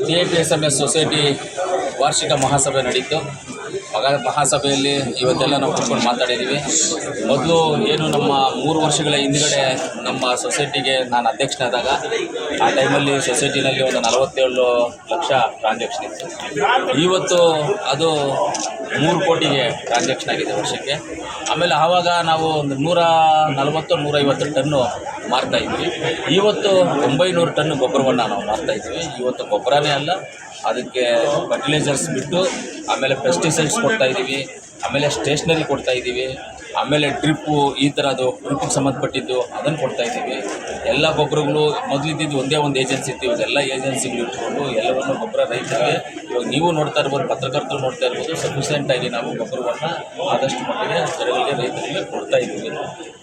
TIPSMS society ವಾರ್ಷಿಕ ಮಹಾಸಭೆ ನಡೀತು. ಮಹಾಸಭೆಯಲ್ಲಿ ಇವತ್ತೆಲ್ಲ ನಾವು ಕೂತ್ಕೊಂಡು ಮಾತಾಡಿದ್ದೀವಿ. ಮೊದಲು ಏನು ನಮ್ಮ 3 ವರ್ಷಗಳ ಹಿಂದುಗಡೆ ನಮ್ಮ ಸೊಸೈಟಿಗೆ ನಾನು ಅಧ್ಯಕ್ಷನಾದಾಗ ಆ ಟೈಮಲ್ಲಿ ಸೊಸೈಟಿನಲ್ಲಿ ಒಂದು 47 ಲಕ್ಷ ಟ್ರಾನ್ಸಾಕ್ಷನ್ ಇತ್ತು. ಇವತ್ತು ಅದು 3 ಕೋಟಿಗೆ ಟ್ರಾನ್ಸಾಕ್ಷನ್ ಆಗಿದೆ ವರ್ಷಕ್ಕೆ. ಆಮೇಲೆ ಆವಾಗ ನಾವು ಒಂದು 140-150 ಟನ್ನು ಮಾರ್ತಾಯಿದ್ವಿ. ಇವತ್ತು 900 ಟನ್ ಗೊಬ್ಬರವನ್ನು ನಾವು ಮಾರ್ತಾಯಿದ್ವಿ. ಇವತ್ತು ಗೊಬ್ಬರನೇ ಅಲ್ಲ, ಅದಕ್ಕೆ ಫರ್ಟಿಲೈಸರ್ಸ್ ಬಿಟ್ಟು ಆಮೇಲೆ ಪೆಸ್ಟಿಸೈಡ್ಸ್ ಕೊಡ್ತಾಯಿದ್ದೀವಿ, ಆಮೇಲೆ ಸ್ಟೇಷ್ನರಿ ಕೊಡ್ತಾಯಿದ್ದೀವಿ, ಆಮೇಲೆ ಡ್ರಿಪ್ಪು ಈ ಥರದ್ದು ಡ್ರಿಪ್ಪಿಗೆ ಸಂಬಂಧಪಟ್ಟಿದ್ದು ಅದನ್ನು ಕೊಡ್ತಾಯಿದ್ದೀವಿ. ಎಲ್ಲ ಗೊಬ್ಬರಗಳು ಮೊದಲಿದ್ದು ಒಂದೇ ಒಂದು ಏಜೆನ್ಸಿ ಇತ್ತು. ಇವಾಗೆಲ್ಲ ಏಜೆನ್ಸಿಗಳು ಇಟ್ಕೊಂಡು ಎಲ್ಲವನ್ನು ಗೊಬ್ಬರ ರೈತರಿಗೆ ಇವಾಗ ನೀವು ನೋಡ್ತಾ ಇರ್ಬೋದು, ಪತ್ರಕರ್ತರು ನೋಡ್ತಾ ಇರ್ಬೋದು, ಸಫಿಷಿಯೆಂಟಾಗಿ ನಾವು ಗೊಬ್ಬರವನ್ನು ಆದಷ್ಟು ಮಟ್ಟಿಗೆ ಜನಗಳಿಗೆ ರೈತರಿಗೆ ಕೊಡ್ತಾ ಇದ್ದೀವಿ.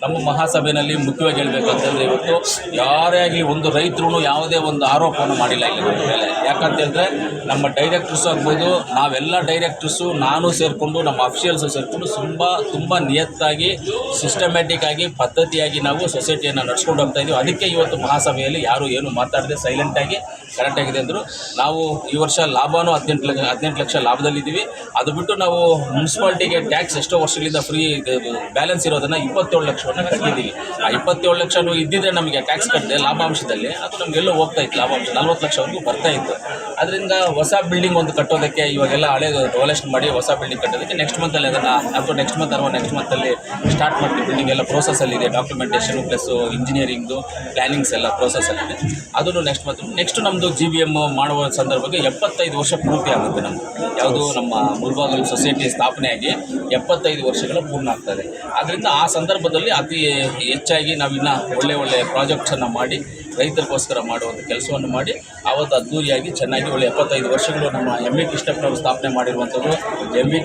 ನಮ್ಮ ಮಹಾಸಭೆಯಲ್ಲಿ ಮುಖ್ಯವಾಗಿ ಹೇಳಬೇಕಂತಂದರೆ ಇವತ್ತು ಯಾರೇ ಆಗಲಿ ಒಂದು ರೈತರು ಯಾವುದೇ ಒಂದು ಆರೋಪವನ್ನು ಮಾಡಿಲ್ಲ ಇಲ್ಲಿ ನಮ್ಮ ಮೇಲೆ. ಯಾಕಂತ ಹೇಳಿದ್ರೆ ನಮ್ಮ ಡೈರೆಕ್ಟರ್ಸು ಆಗ್ಬೋದು, ನಾವೆಲ್ಲ ಡೈರೆಕ್ಟರ್ಸು ನಾನು ಸೇರಿಕೊಂಡು ನಮ್ಮ ಅಫಿಷಿಯಲ್ಸು ಸೇರಿಕೊಂಡು ತುಂಬ ನಿಯತ್ತಾಗಿ ಸಿಸ್ಟಮ್ಯಾಟಿಕ್ ಆಗಿ ಪದ್ಧತಿಯಾಗಿ ನಾವು ಸೊಸೈಟಿಯನ್ನು ನಡ್ಸ್ಕೊಂಡು ಹೋಗ್ತಾ ಇದ್ದೀವಿ. ಅದಕ್ಕೆ ಇವತ್ತು ಮಹಾಸಭೆಯಲ್ಲಿ ಯಾರು ಏನು ಮಾತಾಡದೆ ಸೈಲೆಂಟಾಗಿ ಕರೆಕ್ಟಾಗಿದೆ ಅಂದರು. ನಾವು ಈ ವರ್ಷ ಲಾಭನೂ 18 ಲಕ್ಷ ಲಾಭದಲ್ಲಿದ್ದೀವಿ. ಅದು ಬಿಟ್ಟು ನಾವು ಮುನ್ಸಿಪಾಲ್ಟಿಗೆ ಟ್ಯಾಕ್ಸ್ ಎಷ್ಟೋ ವರ್ಷಗಳಿಂದ ಫ್ರೀ ಬ್ಯಾಲೆನ್ಸ್ ಇರೋದನ್ನು 27 ಲಕ್ಷವನ್ನು ಕಟ್ಟಿದ್ದೀವಿ. ಆ 27 ಲಕ್ಷನೂ ಇದ್ದಿದ್ದರೆ ನಮಗೆ ಟ್ಯಾಕ್ಸ್ ಕಟ್ಟದೆ ಲಾಭಾಂಶದಲ್ಲಿ ಅದು ನಮಗೆಲ್ಲೋ ಹೋಗ್ತಾ ಇತ್ತು. ಲಾಭಾಂಶ 40 ಲಕ್ಷವರೆಗೂ ಬರ್ತಾ ಇತ್ತು. ಅದರಿಂದ ಹೊಸ ಬಿಲ್ಡಿಂಗ್ ಒಂದು ಕಟ್ಟೋದಕ್ಕೆ ಇವಾಗೆಲ್ಲ ಹಳೆ ಡೆವಲೇಷನ್ ಮಾಡಿ ಹೊಸ ಬಿಲ್ಡಿಂಗ್ ಕಟ್ಟೋದಕ್ಕೆ ನೆಕ್ಸ್ಟ್ ಮಂತಲ್ಲಿ ಅದನ್ನು ಅಥವಾ ನೆಕ್ಸ್ಟ್ ಮಂತಲ್ಲಿ ಸ್ಟಾರ್ಟ್ ಮಾಡ್ತೀವಿ. ಬಿಲ್ಡಿಂಗ್ ಎಲ್ಲ ಪ್ರೋಸೆಸ್ಸಲ್ಲಿದೆ, ಡಾಕ್ಯುಮೆಂಟೇಷನು ಪ್ಲಸ್ ಇಂಜಿನಿಯರಿಂಗ್ದು ಪ್ಲ್ಯಾನಿಂಗ್ಸ್ ಎಲ್ಲ ಪ್ರೋಸೆಸ್ಸಲ್ಲಿದೆ. ಅದನ್ನು ನೆಕ್ಸ್ಟ್ ನಮ್ಮದು GBM ಮಾಡುವ ಸಂದರ್ಭಕ್ಕೆ 75 ವರ್ಷ ಪೂರ್ತಿ ಆಗುತ್ತೆ. ನಮ್ಮದು ಯಾವುದು ನಮ್ಮ ಮುಳಬಾಗಿಲು ಸೊಸೈಟಿ ಸ್ಥಾಪನೆಯಾಗಿ 75 ವರ್ಷಗಳ ಪೂರ್ಣ ಆಗ್ತದೆ. ಆದ್ದರಿಂದ ಆ ಸಂದರ್ಭದಲ್ಲಿ ಅತಿ ಹೆಚ್ಚಾಗಿ ನಾವಿನ್ನು ಒಳ್ಳೆ ಪ್ರಾಜೆಕ್ಟ್ಸನ್ನು ಮಾಡಿ ರೈತರಿಗೋಸ್ಕರ ಮಾಡುವಂಥ ಕೆಲಸವನ್ನು ಮಾಡಿ ಆವತ್ತು ಅದ್ದೂರಿಯಾಗಿ ಚೆನ್ನಾಗಿ ಒಳ್ಳೆ 75 ವರ್ಷಗಳು ನಮ್ಮ ME ಕೃಷ್ಣಪ್ಪನವರು ಸ್ಥಾಪನೆ ಮಾಡಿರುವಂಥದ್ದು. ME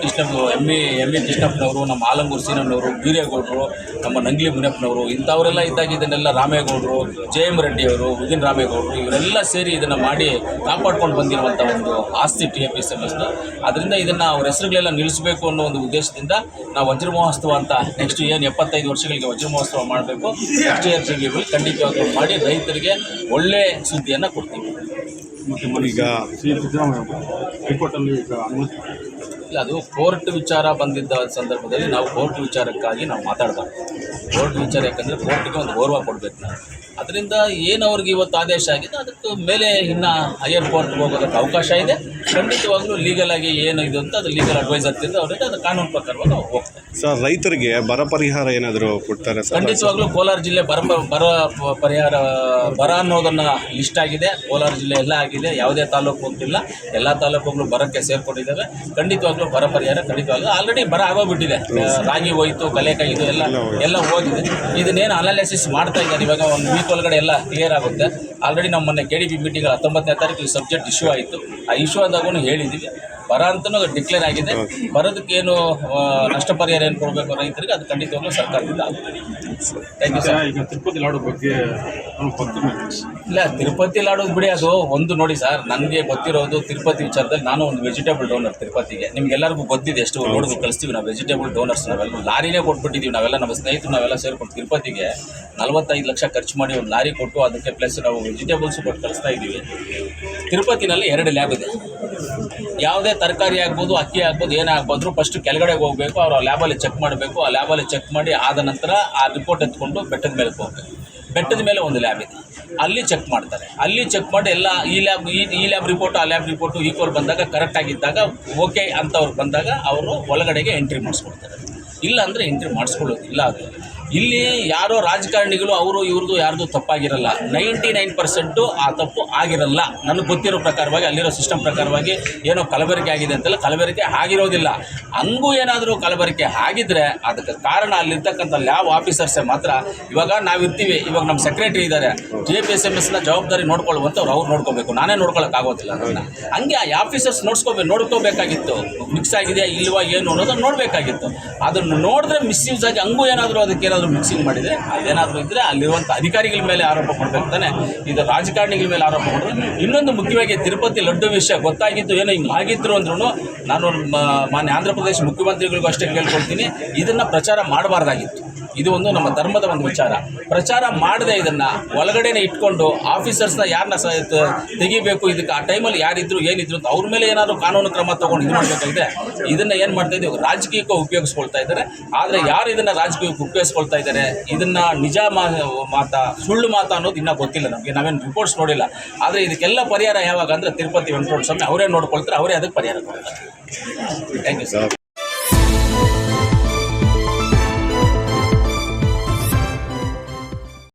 ಕೃಷ್ಣಪ್ಪನವರು, ನಮ್ಮ ಆಲಂಗೂರು ಸೀನಣ್ಣವರು, ಬೀರೇಗೌಡರು, ನಮ್ಮ ನಂಗ್ಲಿ ಮುನಿಯಪ್ಪನವರು ಇಂಥವರೆಲ್ಲ ಇದ್ದಾಗ ಇದನ್ನೆಲ್ಲ ರಾಮೇಗೌಡರು, JM ರೆಡ್ಡಿಯವರು, ಉದಿನ್ ರಾಮೇಗೌಡರು ಇವರೆಲ್ಲ ಸೇರಿ ಇದನ್ನು ಮಾಡಿ ಕಾಪಾಡ್ಕೊಂಡು ಬಂದಿರುವಂಥ ಒಂದು ಆಸ್ತಿ TIPSMSದು. ಅದರಿಂದ ಇದನ್ನು ಅವ್ರ ಹೆಸರುಗಳೆಲ್ಲ ನಿಲ್ಲಿಸಬೇಕು ಅನ್ನೋ ಒಂದು ಉದ್ದೇಶದಿಂದ ನಾವು ವಜ್ರ ಮಹೋತ್ಸವ ಅಂತ ನೆಕ್ಸ್ಟ್ ಏನು 75 ವರ್ಷಗಳಿಗೆ ವಜ್ರ ಮಹೋತ್ಸವ ಮಾಡಬೇಕು. ನೆಕ್ಸ್ಟ್ ಇಯರ್ಸ್ಗೆ ಖಂಡಿತವಾಗಿ ಮಾಡಿ ರೈತರಿಗೆ ಒಳ್ಳೆ ಸುದ್ದಿಯನ್ನು ಕೊಡ್ತೀವಿ. ಈಗ ಹೈಕೋರ್ಟಲ್ಲಿ ಇಲ್ಲ, ಅದು ಕೋರ್ಟ್ ವಿಚಾರ ಬಂದಿದ್ದ ಸಂದರ್ಭದಲ್ಲಿ ನಾವು ಕೋರ್ಟ್ ವಿಚಾರಕ್ಕಾಗಿ ನಾವು ಮಾತಾಡಬಾರ್ದು. ಕೋರ್ಟ್ ವಿಚಾರ ಯಾಕಂದರೆ ಕೋರ್ಟ್ಗೆ ಒಂದು ಗೌರವ ಕೊಡಬೇಕು ನಾವು. ಅದರಿಂದ ಏನು ಅವ್ರಿಗೆ ಇವತ್ತು ಆದೇಶ ಆಗಿದೆ ಅದಕ್ಕೆ ಮೇಲೆ ಇನ್ನು ಹೈಯರ್ ಕೋರ್ಟ್ಗೆ ಹೋಗೋದಕ್ಕೆ ಅವಕಾಶ ಇದೆ. ಖಂಡಿತವಾಗ್ಲೂ ಲೀಗಲ್ ಆಗಿ ಏನು ಇದು ಅಂತ ಅದು ಲೀಗಲ್ ಅಡ್ವೈಸರ್ ತಿಂದ ಅವರಿಗೆ ಅದು ಕಾನೂನು ಪ್ರಕಾರವಾಗಿ ಅವ್ರು ಹೋಗ್ತಾರೆ. ಸರ್, ರೈತರಿಗೆ ಬರ ಪರಿಹಾರ ಏನಾದರೂ ಕೊಡ್ತಾರೆ ಸರ್? ಖಂಡಿತವಾಗ್ಲೂ ಕೋಲಾರ ಜಿಲ್ಲೆ ಬರ ಪರಿಹಾರ ಬರ ಅನ್ನೋದನ್ನು ಲಿಸ್ಟ್ ಆಗಿದೆ. ಕೋಲಾರ ಜಿಲ್ಲೆ ಎಲ್ಲ ಆಗಿದೆ, ಯಾವುದೇ ತಾಲೂಕು ಹೋಗ್ತಿಲ್ಲ, ಎಲ್ಲ ತಾಲೂಕುಗಳು ಬರಕ್ಕೆ ಸೇರ್ಕೊಂಡಿದ್ದಾವೆ. ಖಂಡಿತವಾಗ್ಲೂ ಬರ ಪರಿಹಾರ ಖಂಡಿತವಾಗ್ಲೂ ಆಲ್ರೆಡಿ ಬರ ಆಗೋಗ್ಬಿಟ್ಟಿದೆ. ರಾಗಿ ಹೋಯಿತು, ಕಲೆಕಾಯಿ ಇದು ಎಲ್ಲ ಹೋಗಿದೆ. ಇದನ್ನೇನು ಅನಾಲಿಸಿಸ್ ಮಾಡ್ತಾ ಇದ್ದಾರೆ. ಇವಾಗ ಒಂದು ವೀಕ್ ಒಳಗಡೆ ಎಲ್ಲ ಕ್ಲಿಯರ್ ಆಗುತ್ತೆ. ಆಲ್ರೆಡಿ ನಮ್ಮ ಮೊನ್ನೆ KDP ಮೀಟಿಂಗ್ 19ನೇ ತಾರೀಕು ಈ ಸಬ್ಜೆಕ್ಟ್ ಇಶ್ಯೂ ಆಯಿತು. ಆ ಇಶ್ಯೂ ಆದಾಗೂ ಹೇಳಿದ್ದೀವಿ, ಬರ ಅಂತಲೂ ಡಿಕ್ಲೇರ್ ಆಗಿದೆ. ಬರೋದಕ್ಕೇನು ನಷ್ಟ ಪರಿಹಾರ ಏನು ಕೊಡಬೇಕು ರೈತರಿಗೆ ಅದು ಖಂಡಿತವಾಗ್ಲೂ ಸರ್ಕಾರದಿಂದ ಆಗುತ್ತೆ. Thank you sir. ಈಗ ತಿರುಪತಿ ಲಾಡು ಬಗ್ಗೆ ಇಲ್ಲ, ತಿರುಪತಿ ಲಾಡೋದು ಬಿಡಿ, ಅದು ಒಂದು ನೋಡಿ ಸರ್, ನನಗೆ ಗೊತ್ತಿರೋದು ತಿರುಪತಿ ವಿಚಾರದಲ್ಲಿ ನಾನು ಒಂದು ವೆಜಿಟೇಬಲ್ ಡೋನರ್ ತಿರುಪತಿಗೆ. ನಿಮ್ಗೆಲ್ಲರಿಗೂ ಗೊತ್ತಿದೆ, ಎಷ್ಟು ನೋಡೋದು ಕಳಿಸ್ತೀವಿ ನಾವು ವೆಜಿಟೇಬಲ್ ಡೋನರ್ಸ್. ನಾವೆಲ್ಲ ಲಾರಿನೇ ಕೊಟ್ಬಿಟ್ಟಿದ್ದೀವಿ. ನಾವೆಲ್ಲ ನಮ್ಮ ಸ್ನೇಹಿತರು ನಾವೆಲ್ಲ ಸೇರ್ಕೊಂಡು ತಿರುಪತಿಗೆ 45 ಲಕ್ಷ ಖರ್ಚು ಮಾಡಿ ಒಂದು ಲಾರಿ ಕೊಟ್ಟು ಅದಕ್ಕೆ ಪ್ಲಸ್ ನಾವು ವೆಜಿಟೇಬಲ್ಸು ಕೊಟ್ಟು ಕಳಿಸ್ತಾ ಇದ್ದೀವಿ. ತಿರುಪತಿನಲ್ಲಿ 2 ಲ್ಯಾಬ್ ಇದೆ. ಯಾವುದೇ ತರಕಾರಿ ಆಗ್ಬೋದು, ಅಕ್ಕಿ ಆಗ್ಬೋದು, ಏನೇ ಆಗ್ಬೋದ್ರು ಫಸ್ಟ್ ಕೆಳಗಡೆಗೆ ಹೋಗಬೇಕು. ಅವರು ಆ ಲ್ಯಾಬಲ್ಲಿ ಚೆಕ್ ಮಾಡಬೇಕು. ಆ ಲ್ಯಾಬಲ್ಲಿ ಚೆಕ್ ಮಾಡಿ ಆದ ನಂತರ ಆ ರಿಪೋರ್ಟ್ ಎತ್ಕೊಂಡು ಬೆಟ್ಟದ ಮೇಲೆ ಹೋಗಬೇಕು. ಬೆಟ್ಟದ ಮೇಲೆ ಒಂದು ಲ್ಯಾಬ್ ಇದೆ, ಅಲ್ಲಿ ಚೆಕ್ ಮಾಡ್ತಾರೆ. ಅಲ್ಲಿ ಚೆಕ್ ಮಾಡಿ ಎಲ್ಲ ಈ ಲ್ಯಾಬ್ ರಿಪೋರ್ಟು ಆ ಲ್ಯಾಬ್ ರಿಪೋರ್ಟು ಈಕ್ವಲ್ ಬಂದಾಗ ಕರೆಕ್ಟಾಗಿದ್ದಾಗ ಓಕೆ ಅಂತವ್ರು ಬಂದಾಗ ಅವರು ಒಳಗಡೆಗೆ ಎಂಟ್ರಿ ಮಾಡಿಸ್ಕೊಡ್ತಾರೆ. ಇಲ್ಲ ಅಂದರೆ ಎಂಟ್ರಿ ಮಾಡಿಸ್ಕೊಳ್ಳೋದಿಲ್ಲ. ಅದು ಇಲ್ಲಿ ಯಾರೋ ರಾಜಕಾರಣಿಗಳು ಅವರು ಇವ್ರದ್ದು ಯಾರ್ದು ತಪ್ಪಾಗಿರಲ್ಲ. 99% ಆ ತಪ್ಪು ಆಗಿರಲ್ಲ. ನನಗೆ ಗೊತ್ತಿರೋ ಪ್ರಕಾರವಾಗಿ ಅಲ್ಲಿರೋ ಸಿಸ್ಟಮ್ ಪ್ರಕಾರವಾಗಿ ಏನೋ ಕಲಬೆರಕೆ ಆಗಿದೆ ಅಂತೆಲ್ಲ ಕಲಬೆರಕೆ ಆಗಿರೋದಿಲ್ಲ. ಹಂಗೂ ಏನಾದರೂ ಕಲಬೆರಕೆ ಆಗಿದ್ದರೆ ಅದಕ್ಕೆ ಕಾರಣ ಅಲ್ಲಿರ್ತಕ್ಕಂಥ ಲ್ಯಾಬ್ ಆಫೀಸರ್ಸೇ ಮಾತ್ರ. ಇವಾಗ ನಾವಿರ್ತೀವಿ, ಇವಾಗ ನಮ್ಮ ಸೆಕ್ರೆಟರಿ ಇದ್ದಾರೆ, TIPSMSನ ಜವಾಬ್ದಾರಿ ನೋಡ್ಕೊಳ್ಳುವಂಥವ್ರು ಅವ್ರು ನೋಡ್ಕೋಬೇಕು, ನಾನೇ ನೋಡ್ಕೊಳ್ಳೋಕ್ಕಾಗೋದಿಲ್ಲ. ಅದನ್ನು ಹಂಗೆ ಆ ಆಫೀಸರ್ಸ್ ನೋಡ್ಕೋಬೇಕಾಗಿತ್ತು. ಮಿಕ್ಸ್ ಆಗಿದೆಯಾ ಇಲ್ವಾ ಏನು ಅನ್ನೋದನ್ನು ನೋಡಬೇಕಾಗಿತ್ತು. ಅದನ್ನು ನೋಡಿದ್ರೆ ಮಿಸ್ಯೂಸ್ ಆಗಿ ಹಂಗೂ ಏನಾದರೂ ಅದಕ್ಕೆ ಮಿಕ್ಸಿಂಗ್ ಮಾಡಿದರೆ ಅದೇನಾದರೂ ಇದ್ದರೆ ಅಲ್ಲಿರುವಂಥ ಅಧಿಕಾರಿಗಳ ಮೇಲೆ ಆರೋಪ ಮಾಡಬೇಕು ತಾನೆ, ಇದು ರಾಜಕಾರಣಿಗಳ ಮೇಲೆ ಆರೋಪ ಮಾಡಿದ್ರೆ. ಇನ್ನೊಂದು ಮುಖ್ಯವಾಗಿ ತಿರುಪತಿ ಲಡ್ಡು ವಿಷಯ ಗೊತ್ತಾಗಿದ್ದು ಏನೋ ಹಿಂಗೆ ಆಗಿದ್ರು ಅಂದ್ರೂ ನಾನು ಮಾನ್ಯ ಆಂಧ್ರ ಪ್ರದೇಶ ಮುಖ್ಯಮಂತ್ರಿಗಳಿಗೂ ಅಷ್ಟೇ ಕೇಳ್ಕೊಳ್ತೀನಿ, ಇದನ್ನು ಪ್ರಚಾರ ಮಾಡಬಾರ್ದಾಗಿತ್ತು. ಇದು ಒಂದು ನಮ್ಮ ಧರ್ಮದ ಒಂದು ವಿಚಾರ. ಪ್ರಚಾರ ಮಾಡದೆ ಇದನ್ನು ಒಳಗಡೆನೆ ಇಟ್ಕೊಂಡು ಆಫೀಸರ್ಸ್ನ ಯಾರನ್ನ ತೆಗಿಬೇಕು, ಇದಕ್ಕೆ ಆ ಟೈಮಲ್ಲಿ ಯಾರಿದ್ರು ಏನಿದ್ರು ಅಂತ ಅವ್ರ ಮೇಲೆ ಏನಾದರೂ ಕಾನೂನು ಕ್ರಮ ತೊಗೊಂಡು ಇದು ಮಾಡಬೇಕಾಗಿದೆ. ಇದನ್ನು ಏನು ಮಾಡ್ತಾ ಇದ್ದೀವಿ, ರಾಜಕೀಯಕ್ಕೆ ಉಪಯೋಗಿಸ್ಕೊಳ್ತಾ ಇದ್ದಾರೆ. ಆದರೆ ಯಾರು ಇದನ್ನು ರಾಜಕೀಯಕ್ಕೆ ಉಪಯೋಗಿಸ್ಕೊಳ್ತಾ ಇದ್ದಾರೆ, ಇದನ್ನು ನಿಜ ಮಾತಾ ಸುಳ್ಳು ಮಾತಾ ಅನ್ನೋದು ಇನ್ನೂ ಗೊತ್ತಿಲ್ಲ ನಮಗೆ. ನಾವೇನು ರಿಪೋರ್ಟ್ಸ್ ನೋಡಿಲ್ಲ. ಆದರೆ ಇದಕ್ಕೆಲ್ಲ ಪರಿಹಾರ ಯಾವಾಗ ಅಂದರೆ ತಿರುಪತಿ ವೆಂಕಟೇಶ್ವರ ಸ್ವಾಮಿ ಅವರೇ ನೋಡ್ಕೊಳ್ತಾರೆ, ಅವರೇ ಅದಕ್ಕೆ ಪರಿಹಾರ ಕೊಡ್ತಾರೆ. Thank you sir.